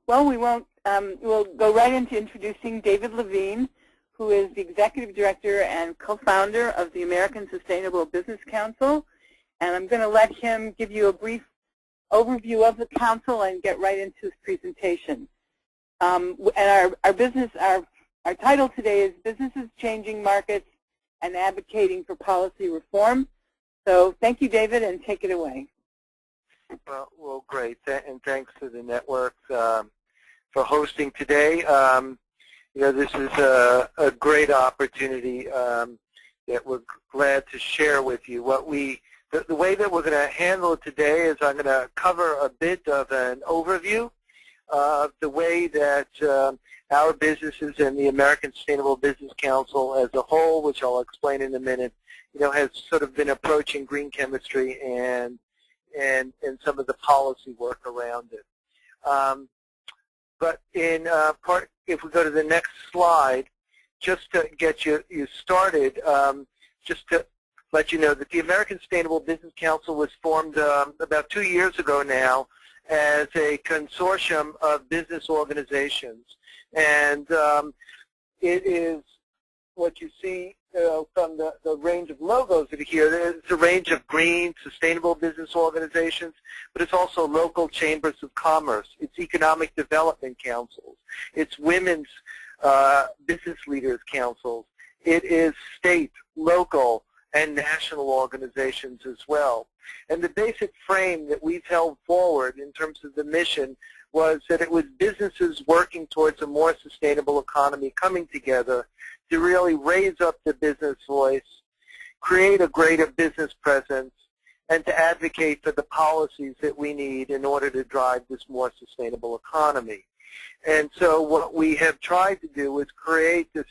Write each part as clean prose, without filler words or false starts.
Well, we won't. We'll go right into introducing David Levine, who is the Executive Director and co-founder of the American Sustainable Business Council. And I'm going to let him give you a brief overview of the council and get right into his presentation. And our title today is Businesses Changing Markets and Advocating for Policy Reform. So thank you, David, and take it away. Well, great, and thanks to the network for hosting today. This is a great opportunity that we're glad to share with you. The way that we're going to handle it today is I'm going to cover a bit of an overview of the way that our businesses and the American Sustainable Business Council as a whole, which I'll explain in a minute, has sort of been approaching green chemistry and some of the policy work around it. But in part, if we go to the next slide, just to get you started, just to let you know that the American Sustainable Business Council was formed about 2 years ago now as a consortium of business organizations. And it is what you see from the range of logos that are here. There's a range of green, sustainable business organizations, but it's also local chambers of commerce. It's economic development councils. It's women's business leaders councils. It is state, local, and national organizations as well. And the basic frame that we've held forward in terms of the mission was that it was businesses working towards a more sustainable economy coming together to really raise up the business voice, create a greater business presence, and to advocate for the policies that we need in order to drive this more sustainable economy. And so what we have tried to do is create this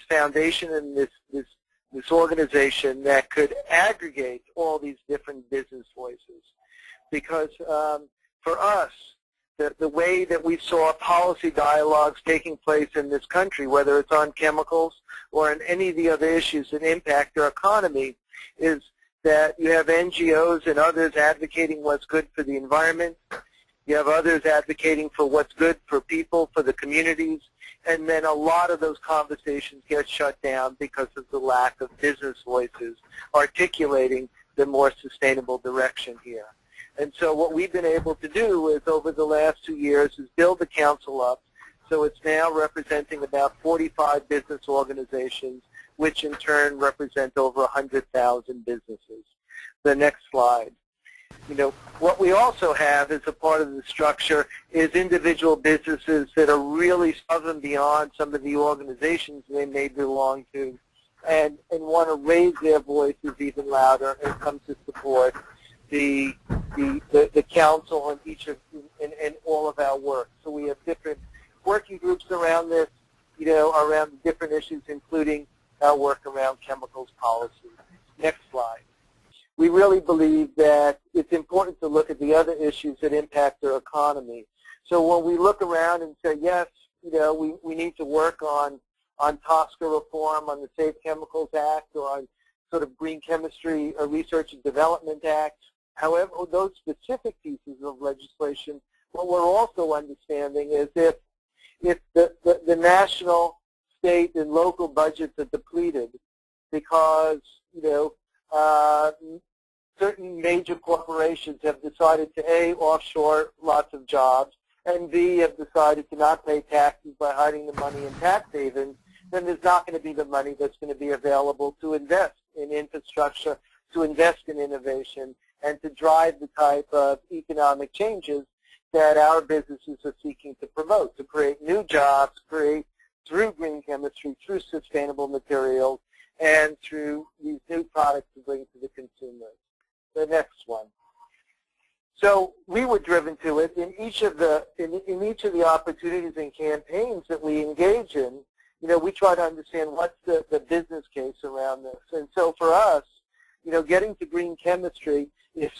foundation and this organization that could aggregate all these different business voices. Because for us, the way that we saw policy dialogues taking place in this country, whether it's on chemicals or in any of the other issues that impact our economy, is that you have NGOs and others advocating what's good for the environment. You have others advocating for what's good for people, for the communities, and then a lot of those conversations get shut down because of the lack of business voices articulating the more sustainable direction here. And so what we've been able to do is over the last 2 years is build the council up. So it's now representing about 45 business organizations, which in turn represent over 100,000 businesses. The next slide. What we also have as a part of the structure is individual businesses that are really above and beyond some of the organizations they may belong to and want to raise their voices even louder and come to support the council and all of our work. So we have different working groups around this, around different issues, including our work around chemicals policy. Next slide. We really believe that it's important to look at the other issues that impact our economy. So when we look around and say, yes, we need to work on TSCA reform, on the Safe Chemicals Act, or on sort of Green Chemistry Research and Development Act, however, those specific pieces of legislation, what we're also understanding is if the national, state, and local budgets are depleted because, certain major corporations have decided to A, offshore lots of jobs, and B, have decided to not pay taxes by hiding the money in tax havens, then there's not going to be the money that's going to be available to invest in infrastructure, to invest in innovation, and to drive the type of economic changes that our businesses are seeking to promote, to create new jobs, create through green chemistry, through sustainable materials, and through these new products to bring to the consumers. The next one. So we were driven to it in each of the opportunities and campaigns that we engage in. We try to understand what's the business case around this. And so for us, getting to green chemistry is,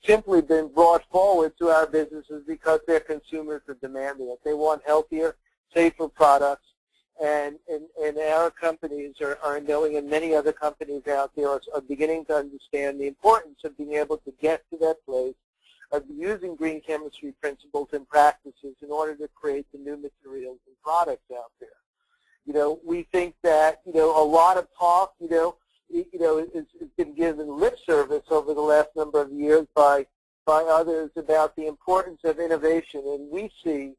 simply been brought forward to our businesses because their consumers are demanding it. They want healthier, safer products. And our companies are knowing, and many other companies out there are beginning to understand the importance of being able to get to that place of using green chemistry principles and practices in order to create the new materials and products out there. We think that, a lot of talk, has been given lip service over the last number of years by others about the importance of innovation, and we see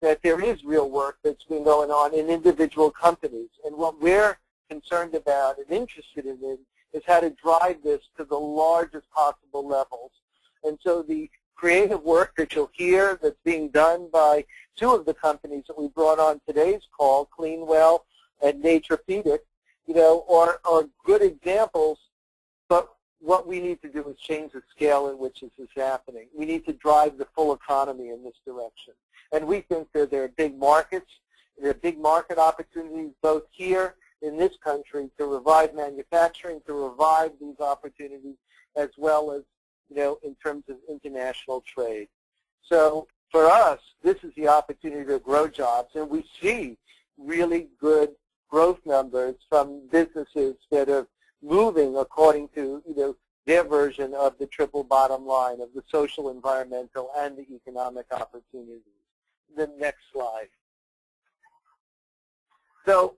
that there is real work that's been going on in individual companies. And what we're concerned about and interested in is how to drive this to the largest possible levels. And so the creative work that you'll hear that's being done by two of the companies that we brought on today's call, Cleanwell and Naturepedic, are good examples, but what we need to do is change the scale in which this is happening. We need to drive the full economy in this direction. And we think that there are big markets, there are big market opportunities both here in this country to revive manufacturing, to revive these opportunities, as well as, in terms of international trade. So for us, this is the opportunity to grow jobs, and we see really good growth numbers from businesses that are moving according to, their version of the triple bottom line of the social, environmental, and the economic opportunities. The next slide. So,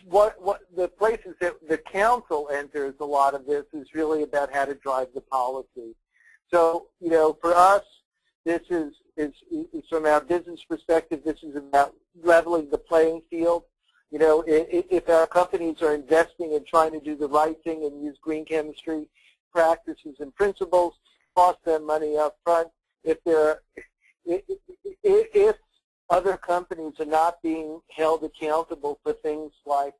what the places that the council enters a lot of this is really about how to drive the policy. So, for us, this is from our business perspective, this is about leveling the playing field. If our companies are investing and trying to do the right thing and use green chemistry practices and principles, cost them money up front. If other companies are not being held accountable for things like,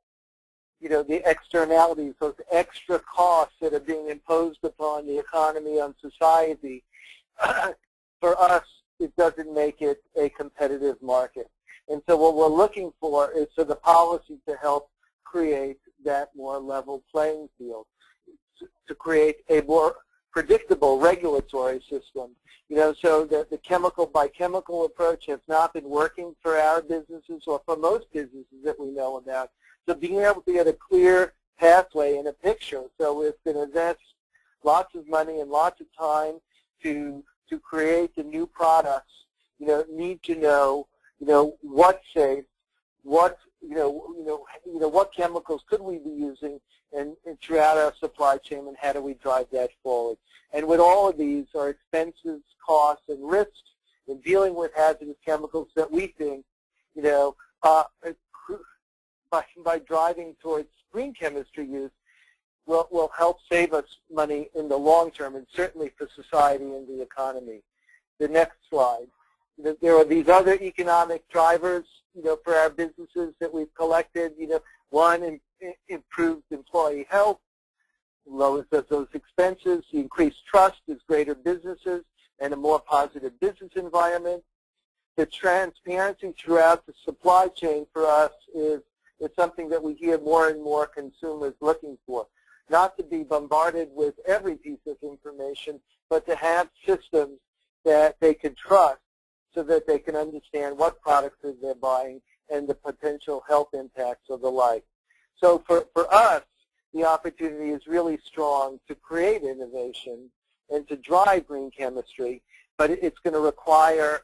the externalities, those extra costs that are being imposed upon the economy, on society, for us, it doesn't make it a competitive market. And so what we're looking for is for the policy to help create that more level playing field, to create a more predictable regulatory system, so that the chemical by chemical approach has not been working for our businesses or for most businesses that we know about. So being able to get a clear pathway and a picture, so it's going to invest lots of money and lots of time to create the new products, need to know, what's safe, what chemicals could we be using and throughout our supply chain, and how do we drive that forward. And with all of these are expenses, costs, and risks in dealing with hazardous chemicals that we think, by driving towards green chemistry use will help save us money in the long term, and certainly for society and the economy. The next slide. There are these other economic drivers, for our businesses that we've collected. One, improved employee health, lowers those expenses. The increased trust is greater businesses and a more positive business environment. The transparency throughout the supply chain for us is something that we hear more and more consumers looking for. Not to be bombarded with every piece of information, but to have systems that they can trust so that they can understand what products they're buying and the potential health impacts of the like. So for us, the opportunity is really strong to create innovation and to drive green chemistry, but it's going to require,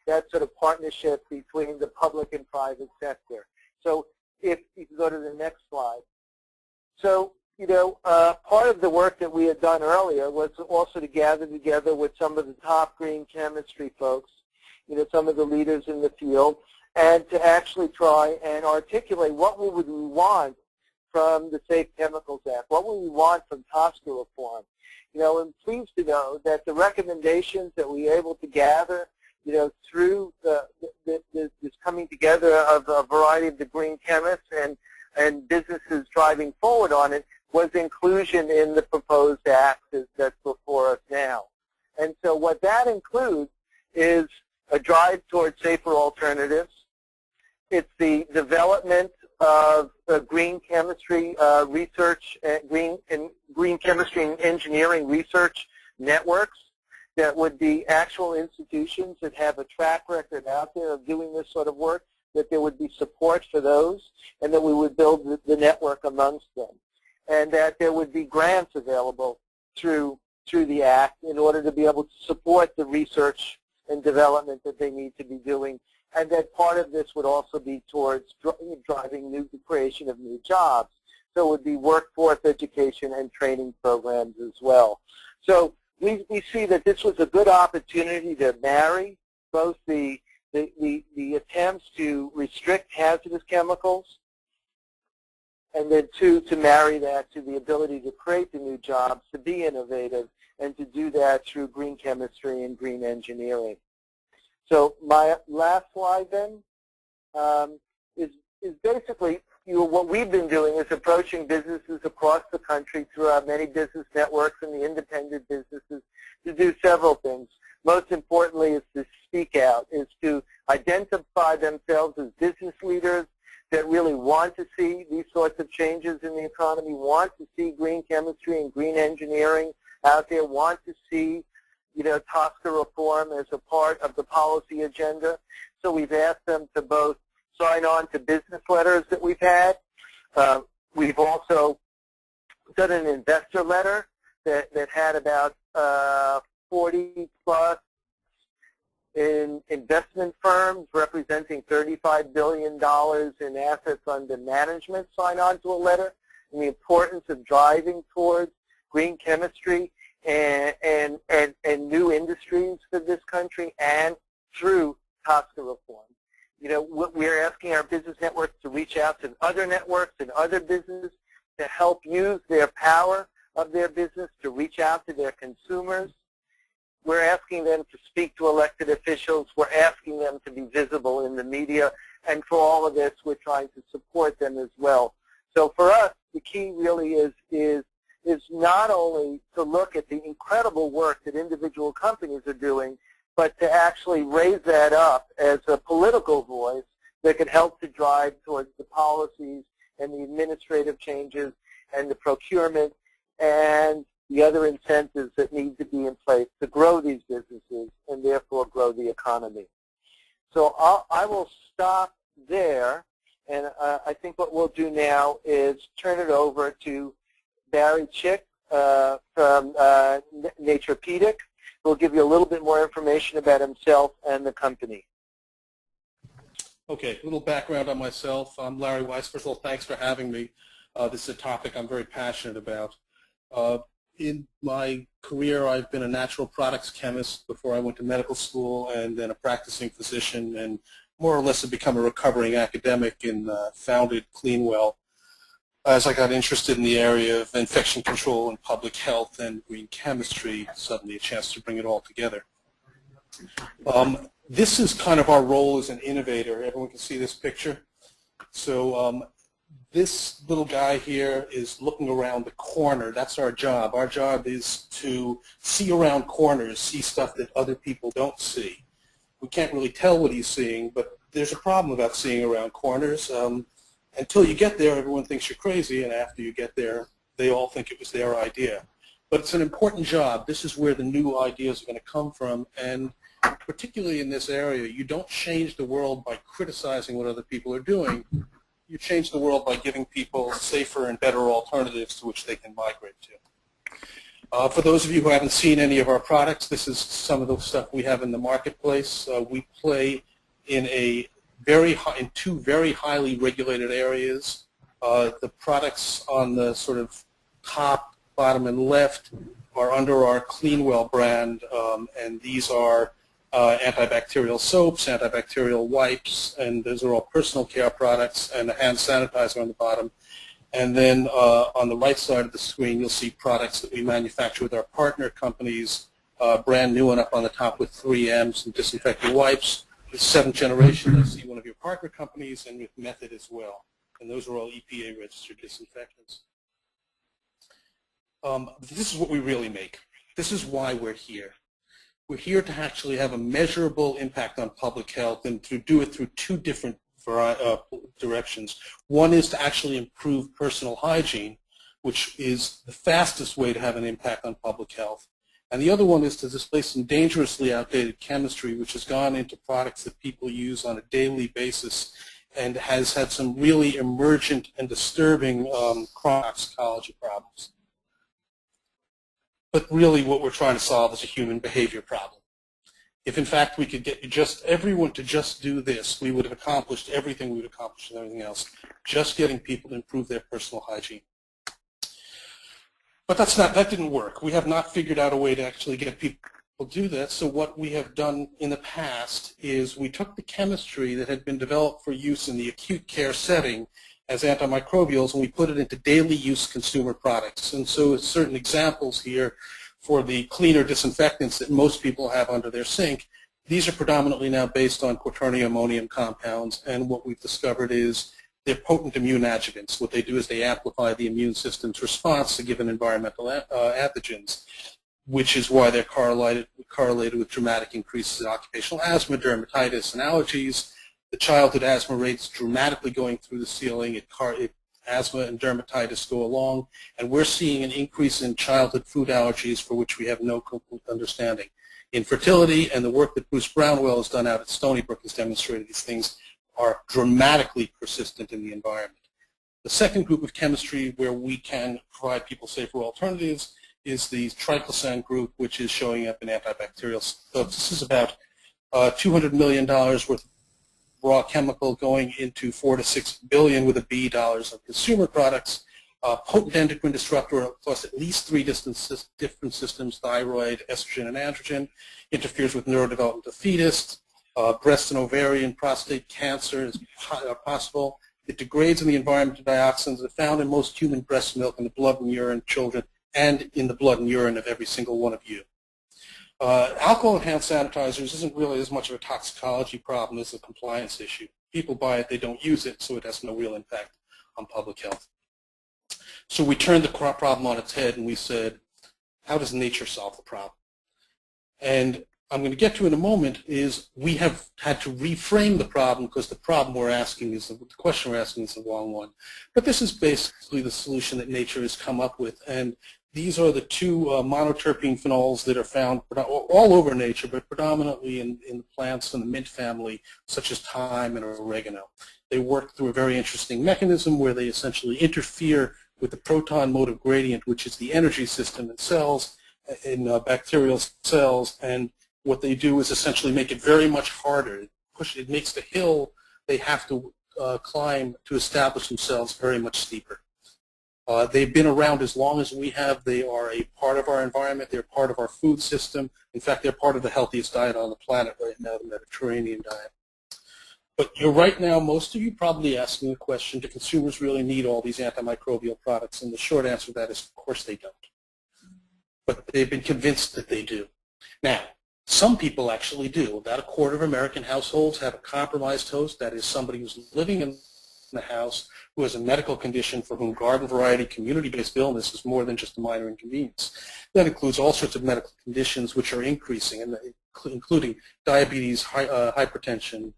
that sort of partnership between the public and private sector. So if you can go to the next slide. So, part of the work that we had done earlier was also to gather together with some of the top green chemistry folks, some of the leaders in the field, and to actually try and articulate what would we want from the Safe Chemicals Act, what would we want from TSCA reform. I'm pleased to know that the recommendations that we were able to gather, through this coming together of a variety of the green chemists and businesses driving forward on it, was inclusion in the proposed act that's before us now. And so what that includes is a drive towards safer alternatives. It's the development of green chemistry research, green chemistry and engineering research networks that would be actual institutions that have a track record out there of doing this sort of work, that there would be support for those, and that we would build the network amongst them, and that there would be grants available through through the Act in order to be able to support the research and development that they need to be doing, and that part of this would also be towards driving the creation of new jobs. So it would be workforce education and training programs as well. So we see that this was a good opportunity to marry both the attempts to restrict hazardous chemicals, and then two, to marry that to the ability to create the new jobs, to be innovative, and to do that through green chemistry and green engineering. So my last slide then is basically, what we've been doing is approaching businesses across the country through our many business networks and the independent businesses to do several things. Most importantly is to speak out, is to identify themselves as business leaders that really want to see these sorts of changes in the economy, want to see green chemistry and green engineering out there, want to see, TSCA reform as a part of the policy agenda. So we've asked them to both sign on to business letters that we've had. We've also done an investor letter that had about 40 plus in investment firms representing $35 billion in assets under management sign on to a letter, and the importance of driving towards green chemistry and new industries for this country and through TSCA reform. We're asking our business networks to reach out to other networks and other businesses to help use their power of their business to reach out to their consumers. We're asking them to speak to elected officials. We're asking them to be visible in the media. And for all of this, we're trying to support them as well. So for us, the key really is not only to look at the incredible work that individual companies are doing, but to actually raise that up as a political voice that could help to drive towards the policies and the administrative changes and the procurement and the other incentives that need to be in place to grow these businesses and therefore grow the economy. So I will stop there, and I think what we'll do now is turn it over to Barry Chick from Naturepedic, who will give you a little bit more information about himself and the company. Okay, a little background on myself. I'm Larry Weiss. First of all, thanks for having me. This is a topic I'm very passionate about. In my career, I've been a natural products chemist before I went to medical school, and then a practicing physician, and more or less have become a recovering academic and founded Cleanwell. As I got interested in the area of infection control and public health and green chemistry, suddenly a chance to bring it all together. This is kind of our role as an innovator. Everyone can see this picture. So this little guy here is looking around the corner. That's our job. Our job is to see around corners, see stuff that other people don't see. We can't really tell what he's seeing, but there's a problem about seeing around corners. Until you get there, everyone thinks you're crazy, and after you get there, they all think it was their idea. But it's an important job. This is where the new ideas are going to come from, and particularly in this area, you don't change the world by criticizing what other people are doing. You change the world by giving people safer and better alternatives to which they can migrate to. For those of you who haven't seen any of our products, this is some of the stuff we have in the marketplace. We play in two very highly regulated areas. The products on the sort of top, bottom, and left are under our Cleanwell brand, and these are antibacterial soaps, antibacterial wipes, and those are all personal care products, and a hand sanitizer on the bottom. And then on the right side of the screen, you'll see products that we manufacture with our partner companies, brand new and up on the top with 3Ms and disinfecting wipes. The 7th generation, I see one of your partner companies, and with Method as well. And those are all EPA registered disinfectants. This is what we really make. This is why we're here. We're here to actually have a measurable impact on public health, and to do it through two different directions. One is to actually improve personal hygiene, which is the fastest way to have an impact on public health. And the other one is to displace some dangerously outdated chemistry, which has gone into products that people use on a daily basis and has had some really emergent and disturbing chronic toxicology problems. But really what we're trying to solve is a human behavior problem. If in fact we could get just everyone to just do this, we would have accomplished everything we would accomplish and everything else, just getting people to improve their personal hygiene. But that didn't work. We have not figured out a way to actually get people to do that. So what we have done in the past is we took the chemistry that had been developed for use in the acute care setting as antimicrobials, and we put it into daily use consumer products. And so certain examples here for the cleaner disinfectants that most people have under their sink, these are predominantly now based on quaternary ammonium compounds, and what we've discovered is they're potent immune adjuvants. What they do is they amplify the immune system's response to given environmental pathogens, which is why they're correlated with dramatic increases in occupational asthma, dermatitis, and allergies. The childhood asthma rates dramatically going through the ceiling. Asthma and dermatitis go along, and we're seeing an increase in childhood food allergies for which we have no complete understanding. Infertility and the work that Bruce Brownwell has done out at Stony Brook has demonstrated these things are dramatically persistent in the environment. The second group of chemistry where we can provide people safer alternatives is the triclosan group, which is showing up in antibacterial soaps. This is about $200 million worth of raw chemical going into 4 to 6 billion with a B dollars of consumer products. Potent endocrine disruptor across at least 3 different systems, thyroid, estrogen, and androgen, interferes with neurodevelopment of fetus. Breast and ovarian, prostate cancer is possible. It degrades in the environment to dioxins that are found in most human breast milk, in the blood and urine of children, and in the blood and urine of every single one of you. Alcohol-enhanced sanitizers isn't really as much of a toxicology problem as a compliance issue. People buy it, they don't use it, so it has no real impact on public health. So we turned the problem on its head and we said, how does nature solve the problem? And I'm going to get to in a moment is we have had to reframe the problem because the problem we're asking is, the question we're asking is the wrong one. But this is basically the solution that nature has come up with. And these are the 2 monoterpene phenols that are found all over nature, but predominantly in the plants in the mint family, such as thyme and oregano. They work through a very interesting mechanism where they essentially interfere with the proton motive gradient, which is the energy system in cells, in bacterial cells, and what they do is essentially make it very much harder. It makes the hill they have to climb to establish themselves very much steeper. They've been around as long as we have. They are a part of our environment. They're part of our food system. In fact, they're part of the healthiest diet on the planet right now, the Mediterranean diet. But you're right now, most of you probably asking the question, do consumers really need all these antimicrobial products? And the short answer to that is, of course they don't. But they've been convinced that they do. Now, some people actually do. About 1/4 of American households have a compromised host, that is somebody who's living in the house who has a medical condition for whom garden variety community-based illness is more than just a minor inconvenience. That includes all sorts of medical conditions which are increasing, including diabetes, hypertension,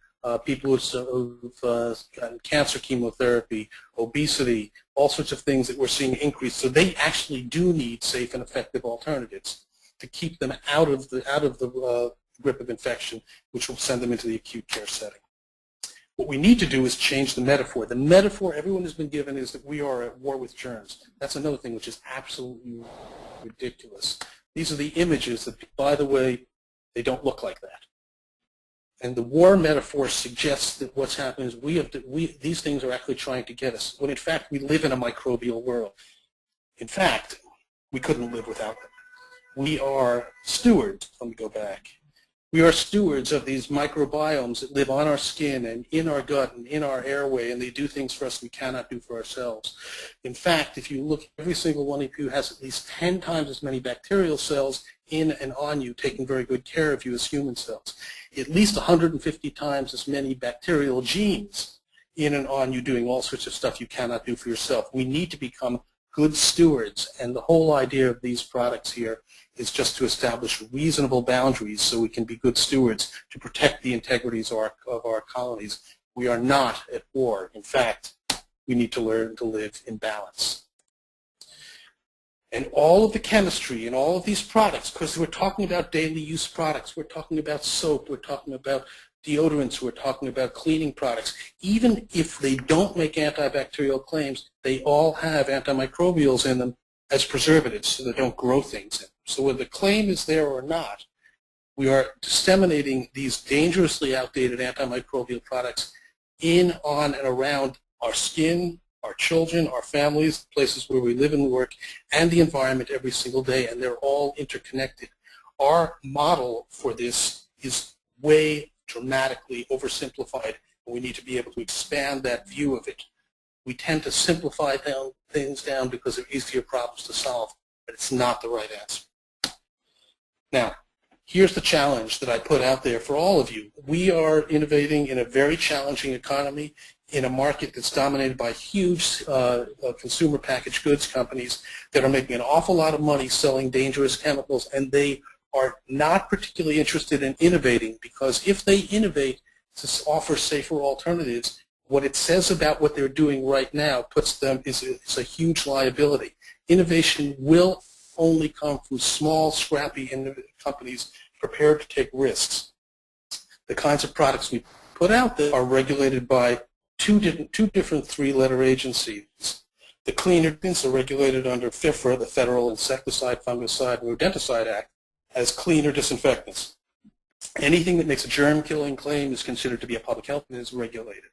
people who've gotten cancer chemotherapy, obesity, all sorts of things that we're seeing increase. So they actually do need safe and effective alternatives to keep them out of the grip of infection, which will send them into the acute care setting. What we need to do is change the metaphor. The metaphor everyone has been given is that we are at war with germs. That's another thing which is absolutely ridiculous. These are the images that, by the way, they don't look like that. And the war metaphor suggests that what's happening is these things are actually trying to get us, when in fact we live in a microbial world. In fact, we couldn't live without them. We are stewards, let me go back. We are stewards of these microbiomes that live on our skin and in our gut and in our airway, and they do things for us we cannot do for ourselves. In fact, if you look, every single one of you has at least 10 times as many bacterial cells in and on you, taking very good care of you as human cells. At least 150 times as many bacterial genes in and on you doing all sorts of stuff you cannot do for yourself. We need to become good stewards, and the whole idea of these products here is just to establish reasonable boundaries so we can be good stewards to protect the integrities of our colonies. We are not at war. In fact, we need to learn to live in balance. And all of the chemistry and all of these products, because we're talking about daily use products, we're talking about soap, we're talking about deodorants, we're talking about cleaning products. Even if they don't make antibacterial claims, they all have antimicrobials in them as preservatives so they don't grow things in. So whether the claim is there or not, we are disseminating these dangerously outdated antimicrobial products in, on, and around our skin, our children, our families, places where we live and work, and the environment every single day, and they're all interconnected. Our model for this is way dramatically oversimplified, and we need to be able to expand that view of it. We tend to simplify things down because they're easier problems to solve, but it's not the right answer. Now, here's the challenge that I put out there for all of you. We are innovating in a very challenging economy in a market that's dominated by huge consumer packaged goods companies that are making an awful lot of money selling dangerous chemicals, and they are not particularly interested in innovating, because if they innovate to offer safer alternatives, what it says about what they're doing right now puts them is a huge liability. Innovation will only come from small, scrappy companies prepared to take risks. The kinds of products we put out there are regulated by two different three-letter agencies. The cleaner things are regulated under FIFRA, the Federal Insecticide, Fungicide, and Rodenticide Act, as cleaner disinfectants. Anything that makes a germ-killing claim is considered to be a public health and is regulated.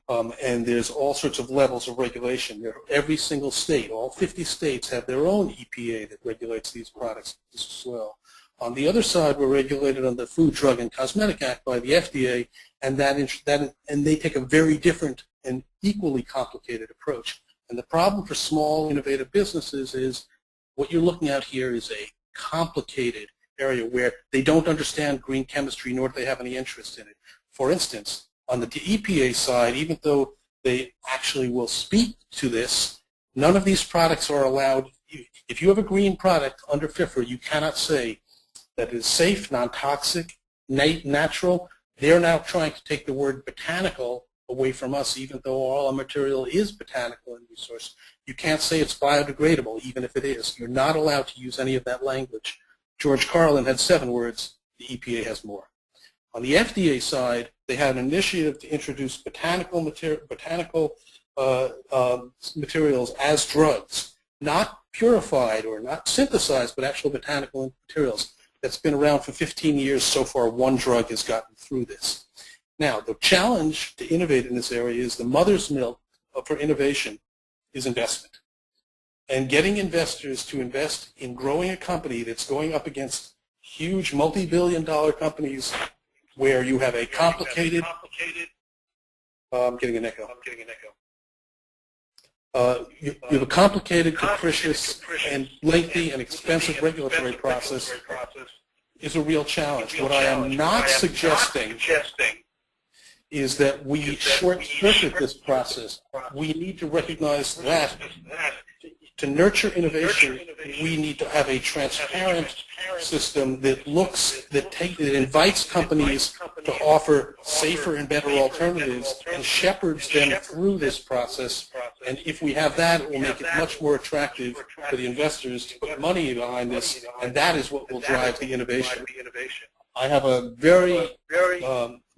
And there's all sorts of levels of regulation. Every single state, all 50 states, have their own EPA that regulates these products as well. On the other side, we're regulated under the Food, Drug, and Cosmetic Act by the FDA, and they take a very different and equally complicated approach. And the problem for small, innovative businesses is what you're looking at here is a complicated area where they don't understand green chemistry, nor do they have any interest in it. For instance, on the EPA side, even though they actually will speak to this, none of these products are allowed. If you have a green product under FIFRA, you cannot say that it is safe, non-toxic, natural. They're now trying to take the word botanical away from us, even though all our material is botanical in resource. You can't say it's biodegradable, even if it is. You're not allowed to use any of that language. George Carlin had 7 words. The EPA has more. On the FDA side, they had an initiative to introduce botanical materials as drugs, not purified or not synthesized, but actual botanical materials. That's been around for 15 years. So far, 1 drug has gotten through this. Now, the challenge to innovate in this area is the mother's milk for innovation is investment. And getting investors to invest in growing a company that's going up against huge multi-billion-dollar companies where you have a complicated, I'm getting an echo. You have a complicated, capricious, and lengthy and expensive regulatory process is a real challenge. What I am not suggesting is that we short-circuit this process. We need to recognize that to nurture innovation, we need to have a transparent system that invites companies to offer safer and better alternatives and shepherds them through this process. And if we have that, it will make it much more attractive for the investors to put money behind this, and that is what will drive the innovation. I have a very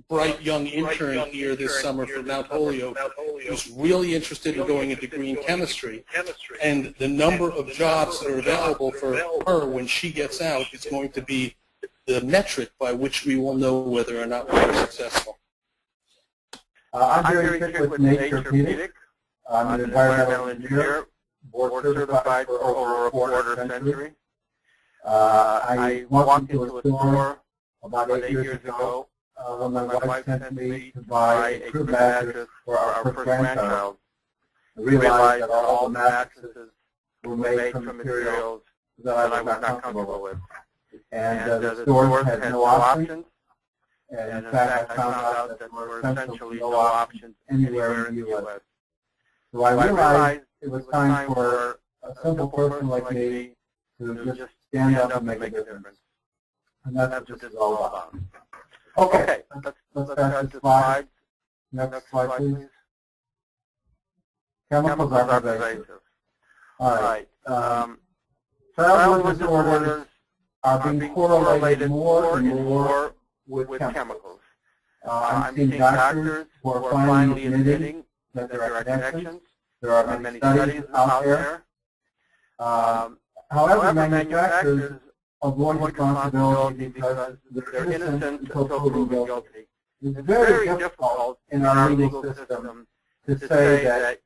bright young intern here this summer from Mount Holyoke who's really interested in going into green chemistry, and the number of jobs that are available for her when she gets out is going to be the metric by which we will know whether or not we're successful. I'm Jerry Fick with Nature. I'm an environmental engineer, board certified for over a quarter century. I walked into a store about 8 years ago when my wife sent me to buy a crib mattress for our first grandchild. I realized that all the mattresses were made from materials that I was not comfortable with. And the stores had no options. And in fact, I found out that there were essentially no options anywhere in the U.S. So I realized it was time for a simple person like me to just stand up and make a difference. And that's what this is all about. Okay, let's start the slides. Next slide, please. Chemicals are pervasive. All right. Childhood disorders are being correlated more and more with chemicals. I'm seeing doctors who are finally admitting that there are connections. There are many studies out there. However, manufacturers avoid responsibility because they're innocent until proven guilty. It's very difficult in our legal system to say that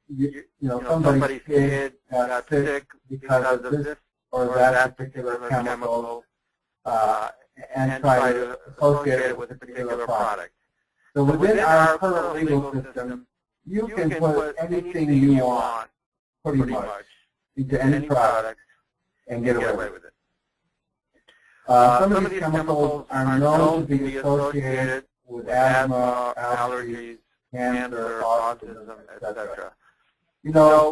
somebody's kid got sick because of this or that particular chemical and try to associate it with a particular product. So within our current legal system, you can put anything you want, pretty much, into any product and get away with it. Some of these chemicals are known to be associated with asthma, allergies, cancer, autism, etc.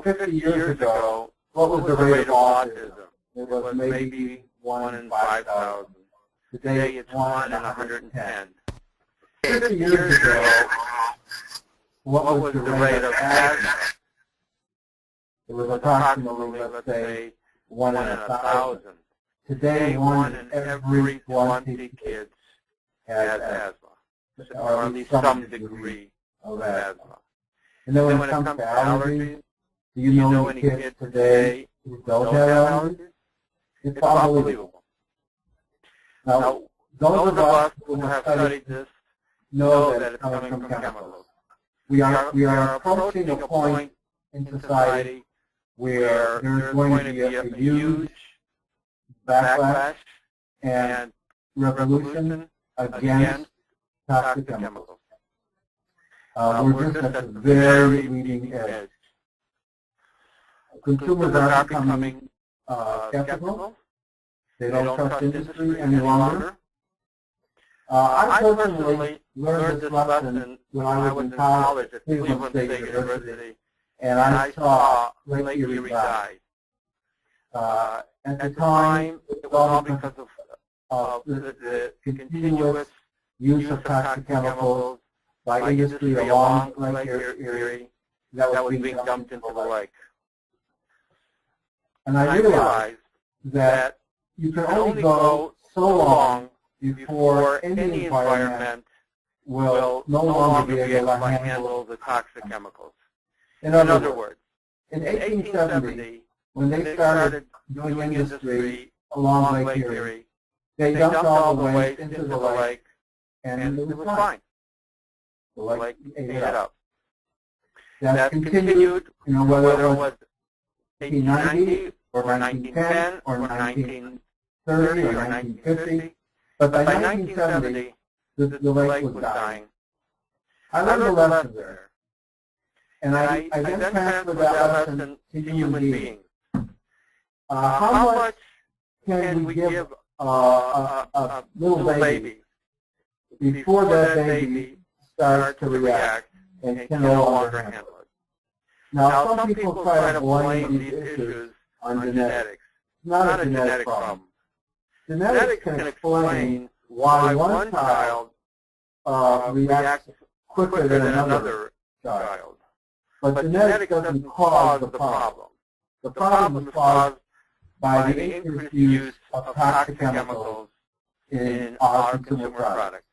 50 years ago, what was the rate of autism? It was maybe 1 in 5,000. Today it's 1 in 110. 50 years ago, what was the rate of asthma? It was approximately, let's say, 1 in 1,000. Today, 1 in every 20 kids has asthma, or at least some degree of asthma. And then when it comes to allergies, do you know any kids today who don't have allergies? It's unbelievable. Now, those of us who have studied this know that it's coming from chemicals. We are approaching a point in society where there's going to be a huge backlash and revolution against toxic chemicals. We're just at the very leading edge. Consumers are becoming skeptical. They don't trust industry any longer. I personally learned this lesson when I was in college at Cleveland State University, and I saw Lake Erie die. At the time, it was all because of the continuous use of toxic chemicals by industry along Lake Erie that was being dumped into the lake. And I realized that you can only go so long before any environment will no longer be able to handle the toxic chemicals. In other words, in 1870, when they started doing industry along Lake Erie, they dumped all the waste into the lake, and it was fine. The lake ate it up. That continued, whether it was 1890 or 1910 or 1930 or 1950, but by 1970, the lake was dying. I learned a lesson there, and I then transferred that lesson to human beings. How much can we give a little baby before that baby starts to react and can no longer handle it? Now, some people try to blame these issues on genetics. It's not a genetic problem. Genetics can explain why one child reacts quicker than another child. But genetics doesn't cause the problem. The problem is caused by the increased use of toxic chemicals in our consumer products.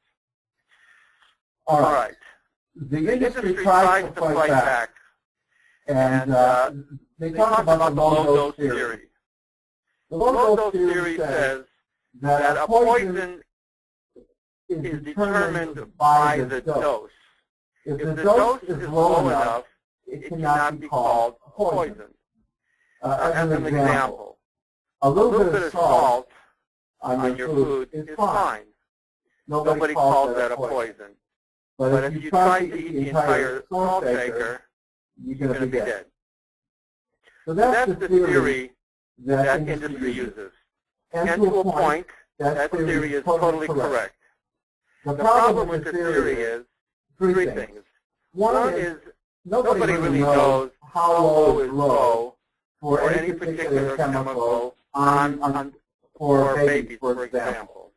All right. The industry tries to fight back, and they talk about the low-dose theory. The low-dose theory says that a poison is determined by the dose. If the dose is low enough, it cannot be called a poison. As an example, a little bit of salt on your food is fine. Nobody calls that a poison. But if you try to eat the entire salt shaker, you're going to be dead. So that's the theory that industry uses. And to a point, that theory is totally correct. The problem with the theory is three things. One is nobody really knows how low is low for any particular chemical for babies, for example.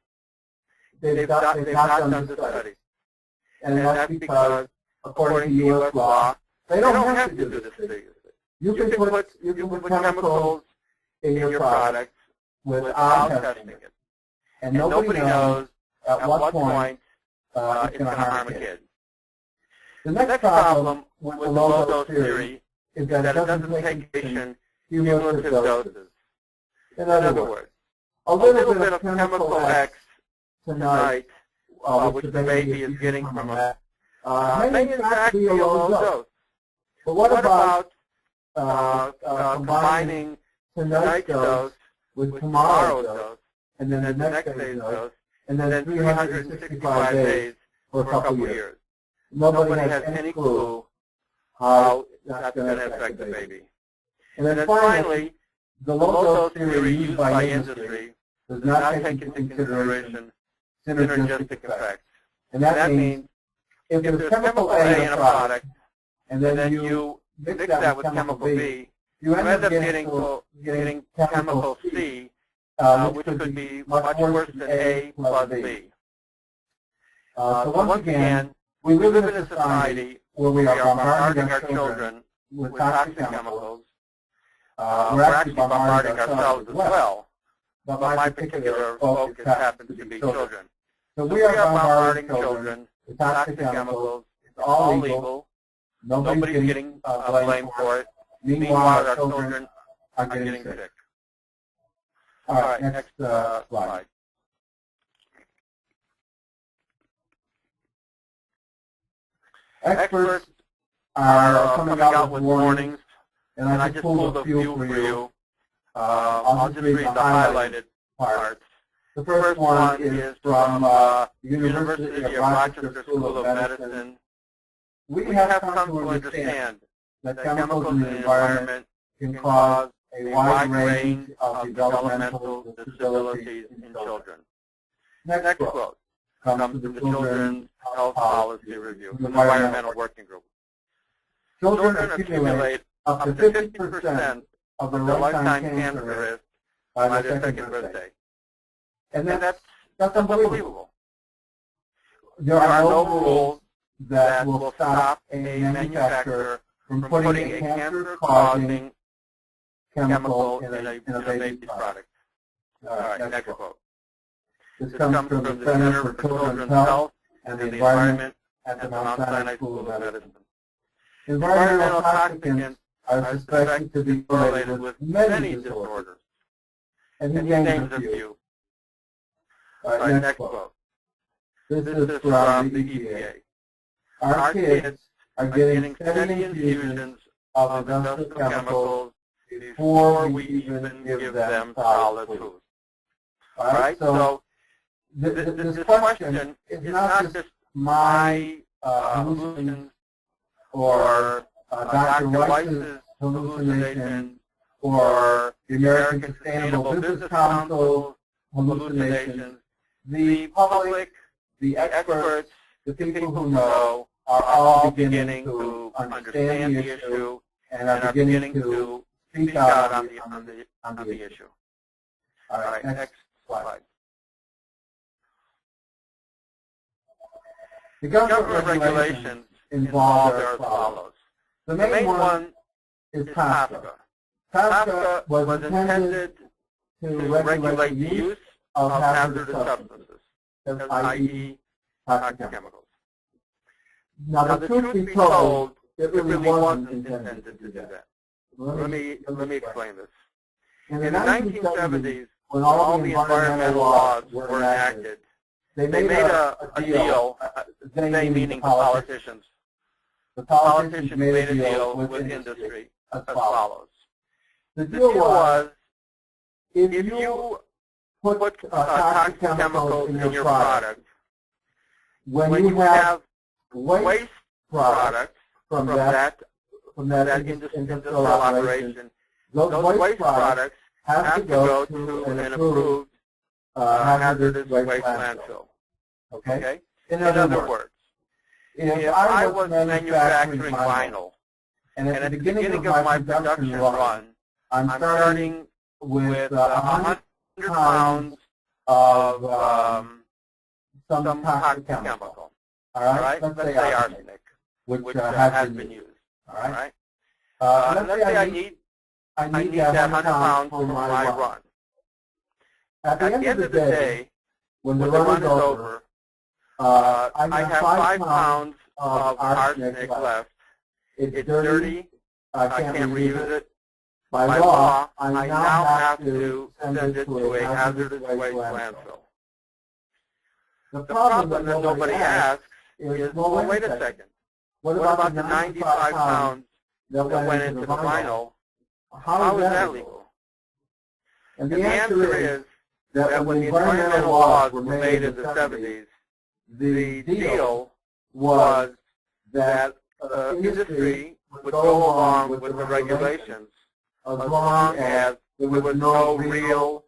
They've not done the study. And that's because, according to U.S. law, they don't have to do this study. You can put chemicals in your products without testing it. And nobody knows at what point it's going to harm a kid. The next problem with the low-dose theory is that it doesn't take patient cumulative doses. In other words, a little bit of chemical X tonight, which the baby is getting from us, may in fact be a low dose. But what about combining tonight's dose with tomorrow's dose, and then the next day's dose, and then 365 days for a couple of years? Nobody has any clue how that's going to affect the baby. And then finally, the low-dose theory used by industry does not take into consideration synergistic effects. And that means if there's chemical A in a product, and then you mix that with chemical B, you end up getting chemical C, which could be much worse than A plus B. So once again, we live in a society where we are bombarding our children with toxic chemicals. We're actually bombarding ourselves as well, but my particular focus happens to be children. So we are bombarding children with toxic chemicals. It's all legal. Nobody's getting blamed for it. Meanwhile, our children are getting sick. All right, next slide. Experts are coming out with warnings, and I just pulled a few for you. I'll just read the highlighted parts. The first one is from the University of Rochester School of Medicine. We have come to understand that chemicals in the environment can cause a wide range of developmental disabilities in children. Next quote comes from the Children's Health Policy Review, the Environmental Working Group. Children accumulate up to 50% of their lifetime cancer risk by their second birthday. And that's unbelievable. There are no rules that will stop a manufacturer from putting a cancer-causing chemical in a baby's product. All right, next quote. This comes from the Center for Children's Health and the Environment at the Mount Sinai School of Medicine. Environmental toxicants are suspected to be correlated with many disorders. And he names a few. All right, next quote. This is from the EPA. Our kids are getting steady infusions of industrial chemicals before we even give them solid food. All right, so this question is not just my hallucinations or Dr. Weiss's hallucinations or the American Sustainable Business Council's hallucinations. The public, the experts, the people who know are all beginning to understand the issue and are beginning to speak out on the issue. All right, next slide. The government regulations involved are as follows. The main one is TSCA. TSCA was intended to regulate the use of hazardous substances, i.e. toxic chemicals. Now, the truth be told, it really wasn't intended to do that. Let me explain this. In the 1970s, when all the environmental laws were enacted, they made a deal, they meaning the politicians. The politicians made a deal with industry as follows. The deal was, if you put toxic chemicals in your product, when you have waste products from that industrial operation, those waste products have to go to an approved hazardous waste landfill. Okay? In other words, if I was manufacturing vinyl, and at the beginning of my production run, I'm starting with 100 pounds of some toxic chemical. All right? Let's say arsenic, which has been used. All right? Let's say I need that 100 pounds for my run. At the end of the day, when the run is over, I have 5 pounds of arsenic left. It's dirty. I can't reuse it. By law, I now have to send it to a hazardous waste landfill. The problem that nobody asks is, well, wait a second. What about the 95 pounds that went into the vinyl? How is that legal? And the answer is that when the environmental laws were made in the 70s, the deal was that industry would go along with the regulations as long as there was no real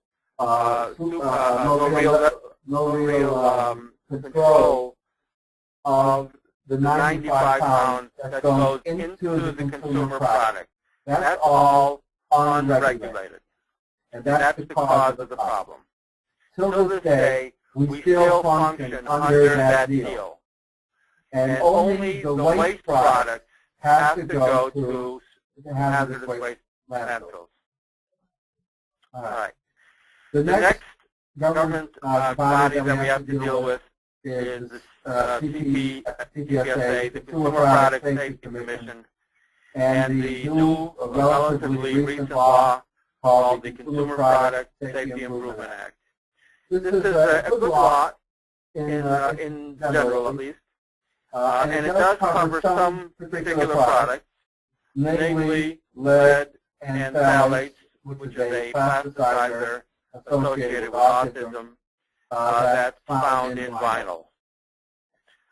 control of the 95 pounds that goes into the consumer product. That's all unregulated. And that's the cause of the problem. Till this day, we still function under that deal. And only the waste product has to go to hazardous waste landfills. All right. The next government body that we have to deal with is the CPSA, the Consumer Product Safety Commission, and the new, relatively recent law called the Consumer Product Safety Improvement Act. This is a good law, in general at least, and it does cover some particular products, namely lead and phthalates, which is a plasticizer associated with autism that's found in vinyl.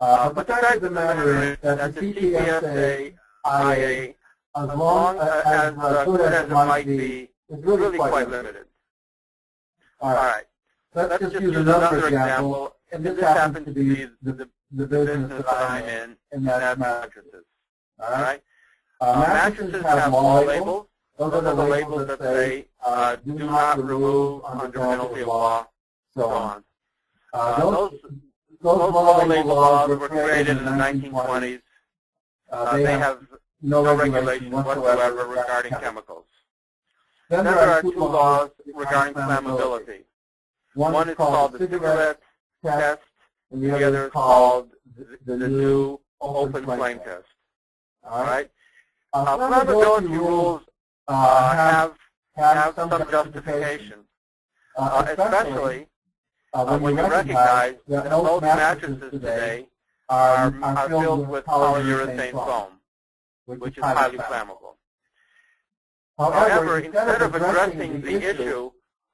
But the fact of the matter is that the CPSA IA, as long as good as it might be, is really quite limited. All right. Let's just use another example, and this happens to be the business that I'm in, and that's mattresses. All right. Mattresses have law labels. Those are the labels that say do not remove under penalty of law, so on. Those law label laws were created in the 1920s. They have no regulation whatsoever regarding chemicals. Then there are two laws regarding flammability. One is called the cigarette test, and the other is called the new open flame test. All right. Flammability rules have some justification, especially when you recognize that most mattresses today are filled with polyurethane foam, which is highly flammable. However, instead of addressing the issue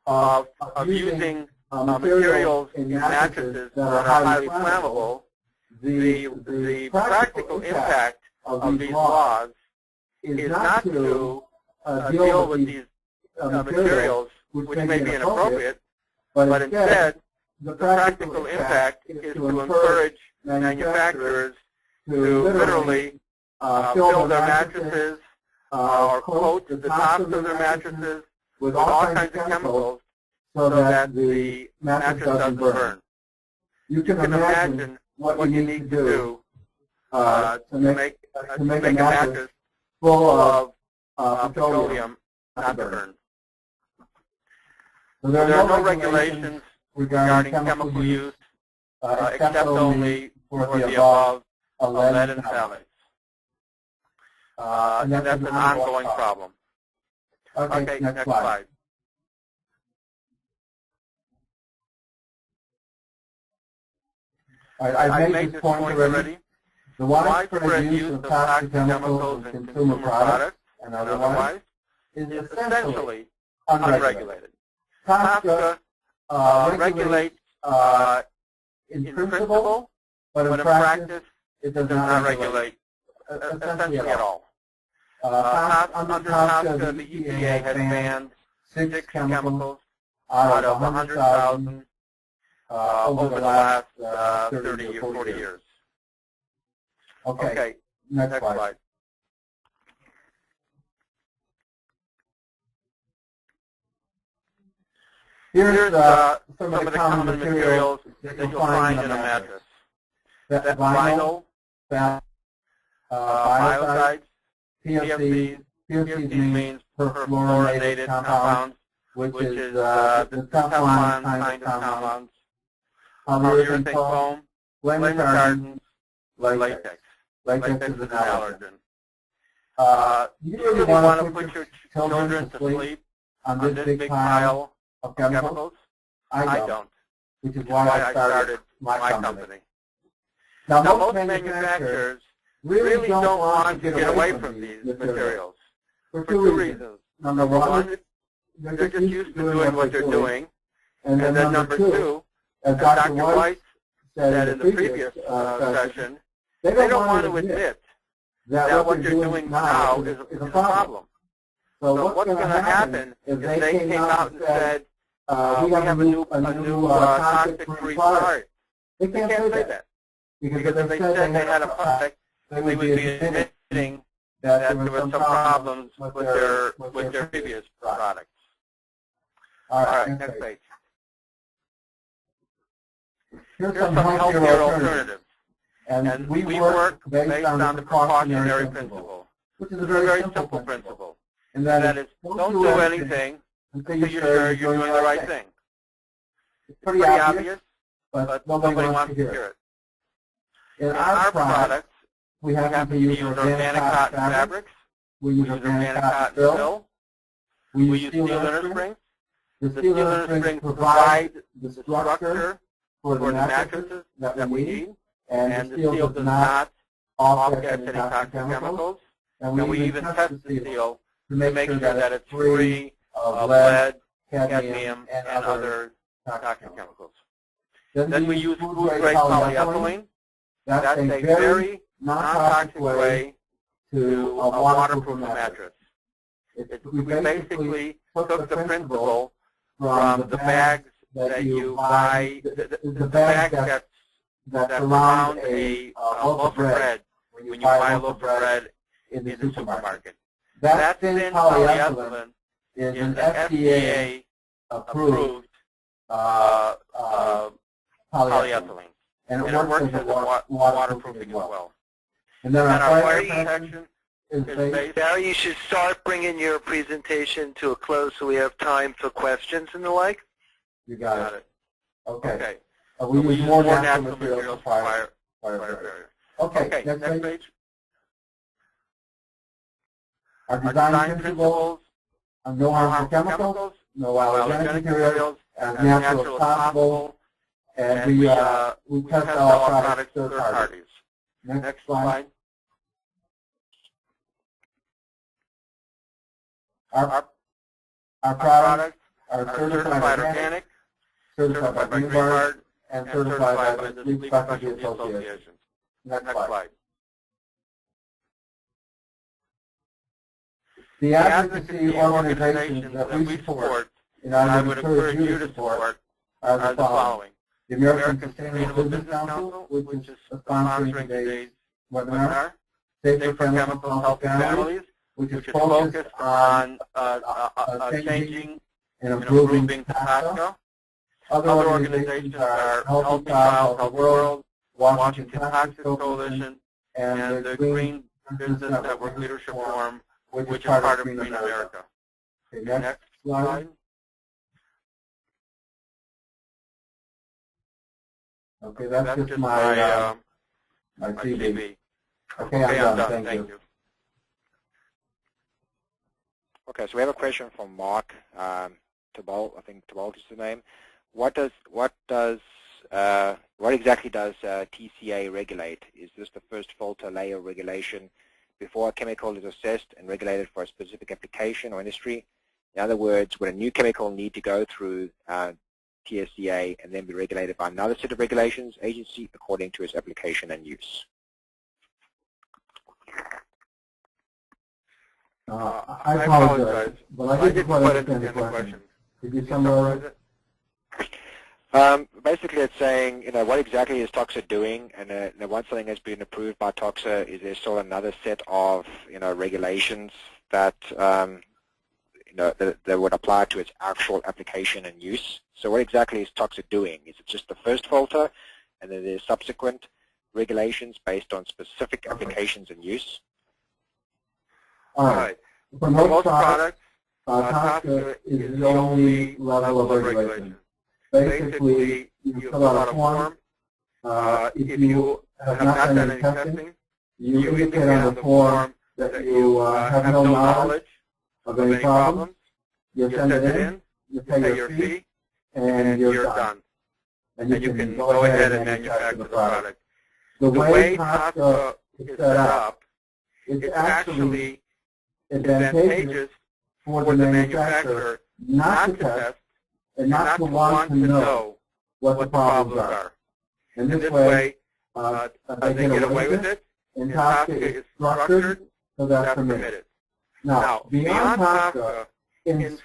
of using materials in mattresses that are highly flammable, the practical impact of these laws is not to deal with these materials, which may be inappropriate, but instead the practical impact is to encourage manufacturers to literally fill their mattresses or coat the tops of their mattresses with all kinds of chemicals so that the mattress doesn't burn. You can imagine what you need to do to make a mattress full of petroleum not to burn. So there are no regulations regarding chemical use except only for the above lead and phthalates. And that's an ongoing problem. Okay, next slide. All right, I've made this point already. The widespread use of toxic chemicals in consumer products and otherwise is essentially unregulated. TSCA regulates in principle, but in practice it does not regulate essentially at all. Under TSCA, the EPA has banned 6 chemicals out of 100,000 over the last 30 or 40 years. Okay, next slide. Here's some of the common materials that you'll find in a mattress. That's vinyl, biocides, PFCs. PFCs means perfluorinated compounds, which is the Teflon kind of compounds. Polyurethane foam, flame retardants, latex. Latex is an allergen. You really want to put your children to sleep on this big pile of chemicals? I don't, which is why I started my company. Now, most manufacturers really don't want to get away from these materials for two reasons. Number one, they're just used to doing what they're doing. And then number two, as Dr. White said in the previous session, they don't want to admit that what they're doing now is a problem. So what's going to happen if they came out and said, we have a new toxic-free product? They can't say that. Because if they said they had a product, they would be admitting that there were some problems with their previous products. All right, next page. Here's some healthier alternatives. And we work based on the precautionary principle, which is a very simple principle. And that is, don't do anything until you're sure you're doing the right thing. It's pretty obvious, but nobody wants to hear it. In our products, we have to use organic cotton fabrics. We use organic cotton fill. We use steel inner springs. The steel inner springs provide the structure for the mattresses that we need, and the steel does not offset any toxic chemicals. And we even test the steel to make sure that it's free of lead, cadmium, and other toxic chemicals. Then we use food-grade polyethylene. That's a very non-toxic way to waterproof a mattress. We basically took the principle from the bags that you buy, the bags that surround a loaf of bread when you buy a loaf of bread in the supermarket. That thin polyethylene is an FDA-approved polyethylene. And it works as a waterproofing as well. And then our fire protection is based. Now you should start bringing your presentation to a close so we have time for questions and the like. You got it. Okay. We use more natural materials for fire barrier. Okay, next page. Our design principles are no harmful chemicals, no allergenic materials, as natural as possible. And we test all products third parties. Next slide. Our products are certified organic, certified by Green Card, and certified by the Sleep Specialty Association. Next slide. The advocacy organizations that we support, and I would encourage you to support, are the following. The American Sustainable Business Council, which is sponsoring today's webinar. Safer Chemical Health Families, which is focused on changing and improving tobacco. Other organizations are Healthy Child, Healthy World, Washington Toxic Coalition, and the Green Business Network Leadership Forum, which is part of Green America. Okay, next slide. Okay, that's just my CV. Okay, I'm done. Thank you. Okay, so we have a question from Mark Thibault. I think Thibault is the name. What exactly does TCA regulate? Is this the first filter layer regulation before a chemical is assessed and regulated for a specific application or industry? In other words, would a new chemical need to go through TSCA and then be regulated by another set of regulations agency according to its application and use? I apologize, but I didn't quite understand the question. Could you summarize it? Basically, it's saying, what exactly is TOXA doing? And once something has been approved by TOXA, is there still another set of, regulations that, that would apply to its actual application and use? So what exactly is TOXA doing? Is it just the first filter, and then there's subsequent regulations based on specific applications and use? All right. For most products, TOXA is the only level of regulation. Basically, you fill out a form. If you have not done any testing, you indicate on the form that you have no knowledge of any problems. You send it in, you pay your fee, and you're done. And you can go ahead and manufacture the product. The way TSCA is set up, it's actually advantageous for the manufacturer not to test and not to want to know what the problems are. And this way, they get away with it, and TSCA is structured so that's permitted. Now, beyond TSCA,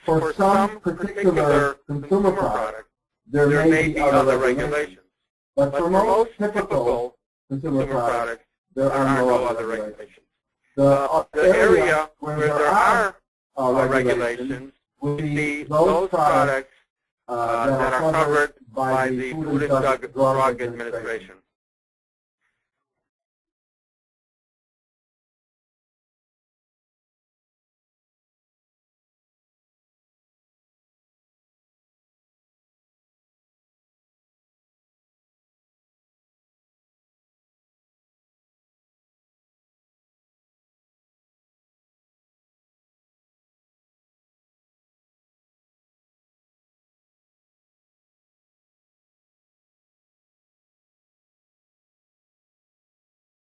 for some particular consumer products, there may be other regulations. But for most typical consumer products, there are no other regulations. The area where there are regulations would be those products that are covered by the Food and Drug Administration.